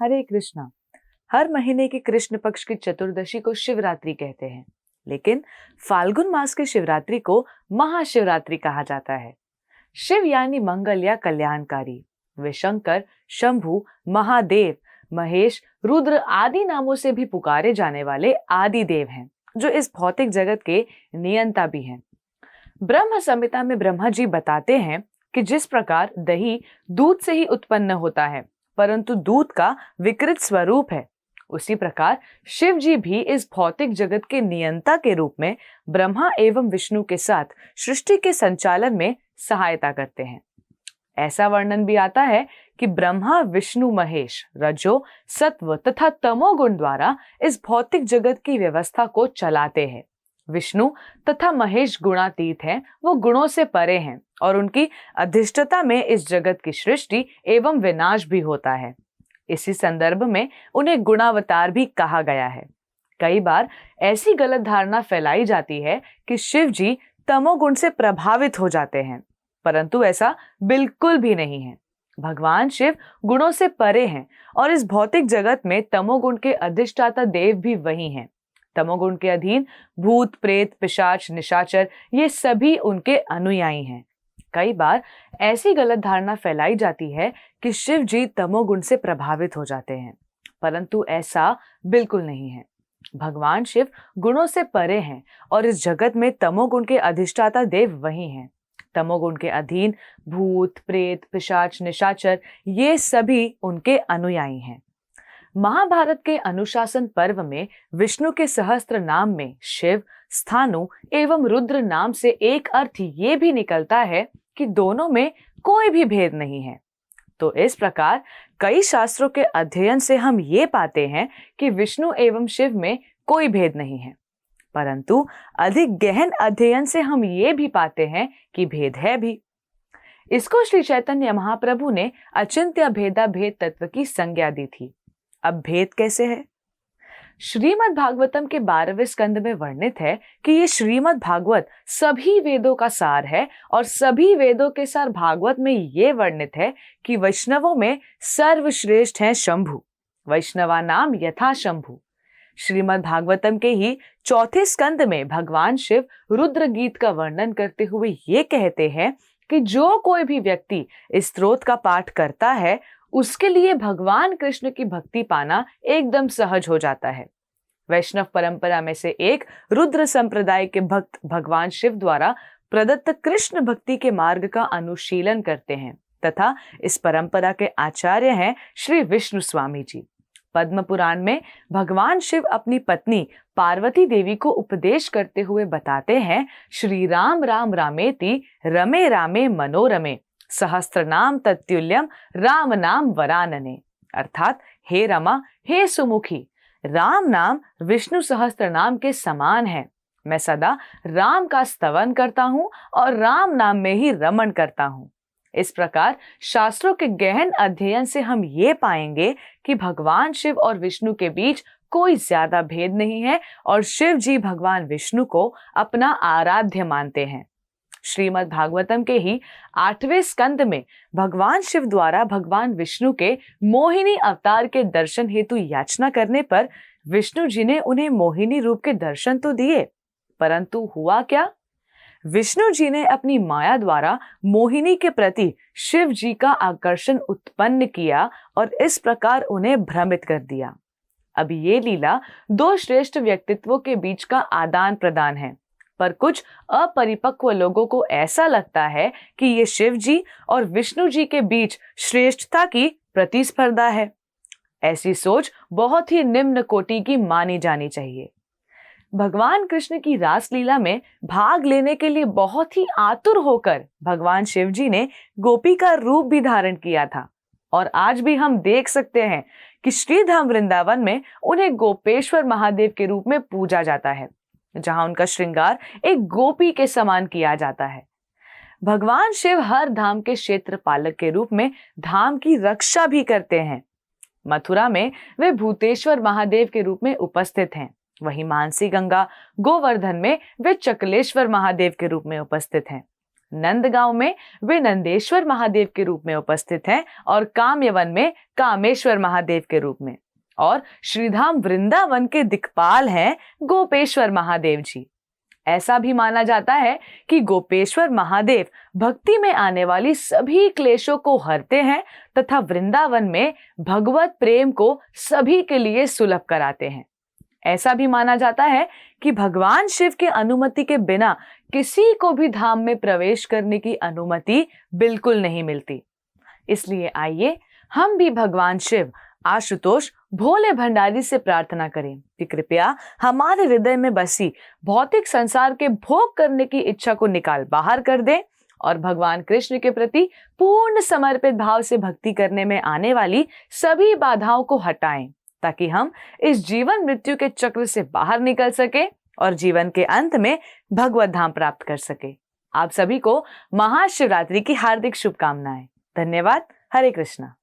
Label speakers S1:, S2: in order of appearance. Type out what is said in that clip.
S1: हरे कृष्णा। हर महीने की कृष्ण पक्ष की चतुर्दशी को शिवरात्रि कहते हैं, लेकिन फाल्गुन मास की शिवरात्रि को महाशिवरात्रि कहा जाता है। शिव यानी मंगल या कल्याणकारी। वे शंकर, शंभु, महादेव, महेश, रुद्र आदि नामों से भी पुकारे जाने वाले आदि देव हैं, जो इस भौतिक जगत के नियंता भी हैं। ब्रह्म संहिता में ब्रह्मा जी बताते हैं कि जिस प्रकार दही दूध से ही उत्पन्न होता है, परंतु दूध का विकृत स्वरूप है, उसी प्रकार शिव जी भी इस भौतिक जगत के नियंता के रूप में ब्रह्मा एवं विष्णु के साथ सृष्टि के संचालन में सहायता करते हैं। ऐसा वर्णन भी आता है कि ब्रह्मा, विष्णु, महेश रजो, सत्व तथा तमोगुण द्वारा इस भौतिक जगत की व्यवस्था को चलाते हैं। विष्णु तथा महेश गुणातीत हैं, वो गुणों से परे हैं और उनकी अधिष्ठता में इस जगत की सृष्टि एवं विनाश भी होता है। इसी संदर्भ में उन्हें गुणावतार भी कहा गया है। कई बार ऐसी गलत धारणा फैलाई जाती है कि शिव जी तमोगुण से प्रभावित हो जाते हैं, परंतु ऐसा बिल्कुल भी नहीं है। भगवान शिव गुणों से परे हैं और इस भौतिक जगत में तमोगुण के अधिष्ठाता देव भी वही हैं। तमोगुण के अधीन भूत, प्रेत, पिशाच, निशाचर ये सभी उनके अनुयायी हैं। कई बार ऐसी गलत धारणा फैलाई जाती है कि शिव जी तमोगुण से प्रभावित हो जाते हैं, परंतु ऐसा बिल्कुल नहीं है। भगवान शिव गुणों से परे हैं और इस जगत में तमोगुण के अधिष्ठाता देव वही हैं। तमोगुण के अधीन भूत, प्रेत, पिशाच, निशाचर ये सभी उनके अनुयायी हैं। महाभारत के अनुशासन पर्व में विष्णु के सहस्त्र नाम में शिव, स्थानु एवं रुद्र नाम से एक अर्थ ये भी निकलता है कि दोनों में कोई भी भेद नहीं है। तो इस प्रकार कई शास्त्रों के अध्ययन से हम ये पाते हैं कि विष्णु एवं शिव में कोई भेद नहीं है, परंतु अधिक गहन अध्ययन से हम ये भी पाते हैं कि भेद है भी। इसको श्री चैतन्य महाप्रभु ने अचिंत्य भेदा भेद तत्व की संज्ञा दी थी। अब भेद कैसे है? श्रीमद् भागवतम के 12वें स्कंद में वर्णित है कि ये श्रीमद् भागवत सभी वेदों का सार है और सभी वेदों के सार भागवत में ये वर्णित है कि वैष्णवों में सर्वश्रेष्ठ हैं शंभु, वैष्णवा नाम यथा शंभु। श्रीमद् भागवतम के ही 4थे स्कंद में भगवान शिव रुद्र गीत का वर्णन करते हुए ये कहते हैं कि जो कोई भी व्यक्ति इस स्तोत्र का पाठ करता है, उसके लिए भगवान कृष्ण की भक्ति पाना एकदम सहज हो जाता है। वैष्णव परंपरा में से एक रुद्र संप्रदाय के भक्त भगवान शिव द्वारा प्रदत्त कृष्ण भक्ति के मार्ग का अनुशीलन करते हैं तथा इस परंपरा के आचार्य हैं श्री विष्णु स्वामी जी। पद्म पुराण में भगवान शिव अपनी पत्नी पार्वती देवी को उपदेश करते हुए बताते हैं, श्री राम राम रामेति रमे रामे मनोरमे सहस्त्र नाम तत्तुल्यम राम नाम वरानने। अर्थात हे रमा, हे सुमुखी, राम नाम विष्णु सहस्त्र नाम के समान है। मैं सदा राम का स्तवन करता हूँ और राम नाम में ही रमण करता हूँ। इस प्रकार शास्त्रों के गहन अध्ययन से हम ये पाएंगे कि भगवान शिव और विष्णु के बीच कोई ज्यादा भेद नहीं है और शिव जी भगवान विष्णु को अपना आराध्य मानते हैं। श्रीमद् भागवतम के ही 8वें स्कंद में भगवान शिव द्वारा भगवान विष्णु के मोहिनी अवतार के दर्शन हेतु याचना करने पर विष्णु जी ने उन्हें मोहिनी रूप के दर्शन तो दिए, परंतु हुआ क्या? विष्णु जी ने अपनी माया द्वारा मोहिनी के प्रति शिव जी का आकर्षण उत्पन्न किया और इस प्रकार उन्हें भ्रमित कर दिया। अब ये लीला दो श्रेष्ठ व्यक्तित्वों के बीच का आदान प्रदान है, पर कुछ अपरिपक्व लोगों को ऐसा लगता है कि ये शिव जी और विष्णु जी के बीच श्रेष्ठता की प्रतिस्पर्धा है। ऐसी सोच बहुत ही निम्न कोटि की मानी जानी चाहिए। भगवान कृष्ण की रासलीला में भाग लेने के लिए बहुत ही आतुर होकर भगवान शिव जी ने गोपी का रूप भी धारण किया था और आज भी हम देख सकते हैं कि श्रीधाम वृंदावन में उन्हें गोपेश्वर महादेव के रूप में पूजा जाता है, जहां उनका श्रृंगार एक गोपी के समान किया जाता है। भगवान शिव हर धाम के क्षेत्र पालक के रूप में धाम की रक्षा भी करते हैं। मथुरा में वे भूतेश्वर महादेव के रूप में उपस्थित हैं, वहीं मानसी गंगा गोवर्धन में वे चकलेश्वर महादेव के रूप में उपस्थित हैं। नंदगांव में वे नंदेश्वर महादेव के रूप में उपस्थित हैं और कामयवन में कामेश्वर महादेव के रूप में, और श्रीधाम वृंदावन के दिक्पाल हैं गोपेश्वर महादेव जी। ऐसा भी माना जाता है कि गोपेश्वर महादेव भक्ति में आने वाली सभी क्लेशों को हरते हैं तथा वृंदावन में भगवत प्रेम को सभी के लिए सुलभ कराते हैं। ऐसा भी माना जाता है कि भगवान शिव की अनुमति के बिना किसी को भी धाम में प्रवेश करने की अनुमति बिल्कुल नहीं मिलती। इसलिए आइए हम भी भगवान शिव आशुतोष भोले भंडारी से प्रार्थना करें कि कृपया हमारे हृदय में बसी भौतिक संसार के भोग करने की इच्छा को निकाल बाहर कर दें और भगवान कृष्ण के प्रति पूर्ण समर्पित भाव से भक्ति करने में आने वाली सभी बाधाओं को हटाएं, ताकि हम इस जीवन मृत्यु के चक्र से बाहर निकल सके और जीवन के अंत में भगवत धाम प्राप्त कर सके। आप सभी को महाशिवरात्रि की हार्दिक शुभकामनाएं। धन्यवाद। हरे कृष्णा।